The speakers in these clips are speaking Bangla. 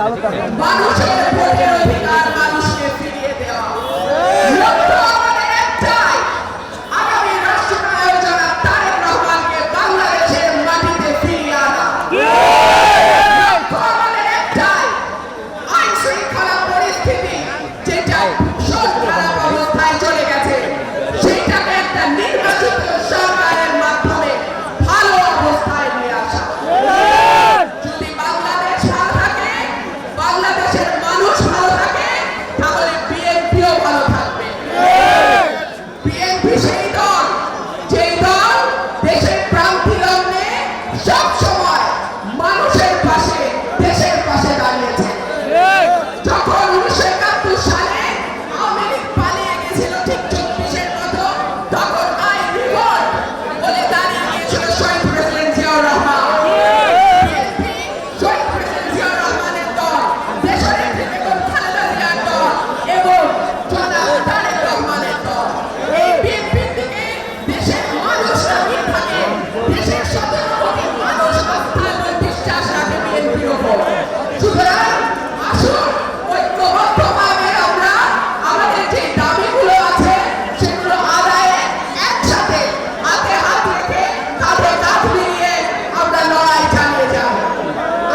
মানুষের ভোটের অধিকার মানুষকে ফিরিয়ে দেওয়া। লক্ষ্য আমাদের একটাই, আগামী রাষ্ট্রনায়ক জনাব তারেক রহমানকে বাংলাদেশের মাটিতে ফিরিয়ে আনা। লক্ষ্য আমাদের একটাই, আইন শৃঙ্খলা পরিস্থিতি যেটা ভীষণ খারাপ অবস্থায় চলে গেছে সেটাকে একটা নির্বাচিত সরকারের মাধ্যমে ভালো অবস্থায় নিয়ে আসা। যদি বাংলাদেশ ভালো থাকে, বাংলাদেশের মানুষ ভালো থাকে, তাহলে বিএনপিও ভালো থাকবে। বিএনপি সেই দল, যেই দল দেশের প্রান্তিক লগ্নে সবসময় মানুষের পাশে, দেশের পাশে দাঁড়িয়েছে। যখন 1971 সালে আওয়ামী লীগ পালিয়ে গেছিল ঠিক 24-এর মতো, তখন আই রিভোল্ট বলে দাঁড়িয়ে গিয়েছিল শহীদ প্রেসিডেন্ট জিয়াউর রহমান। বিএনপি শহীদ প্রেসিডেন্ট জিয়াউর রহমানের দল, দেশনেত্রী বেগম খালেদা জিয়ার দল এবং জনাব তারেক রহমানের দল। এই বিএনপির দিকে দেশের মানুষ তাকিয়ে থাকে, দেশের 17 কোটি মানুষ আস্থা এবং বিশ্বাস রাখে বিএনপির উপর। সুতরাং আসুন ঐক্যবদ্ধভাবে আমরা আমাদের যে দাবিগুলো আছে সেগুলো আদায়ে একসাথে হাতে হাত রেখে কাঁধে কাঁধ মিলিয়ে আমরা লড়াই চালিয়ে যাব।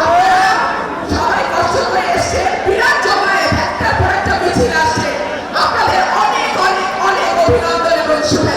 আপনারা সবাই কষ্ট করে এসেছেন, বিরাট জমায়েত, একটার পর একটা মিছিল আসছে। আপনাদের অনেক অনেক অনেক অভিনন্দন এবং শুভেচ্ছা।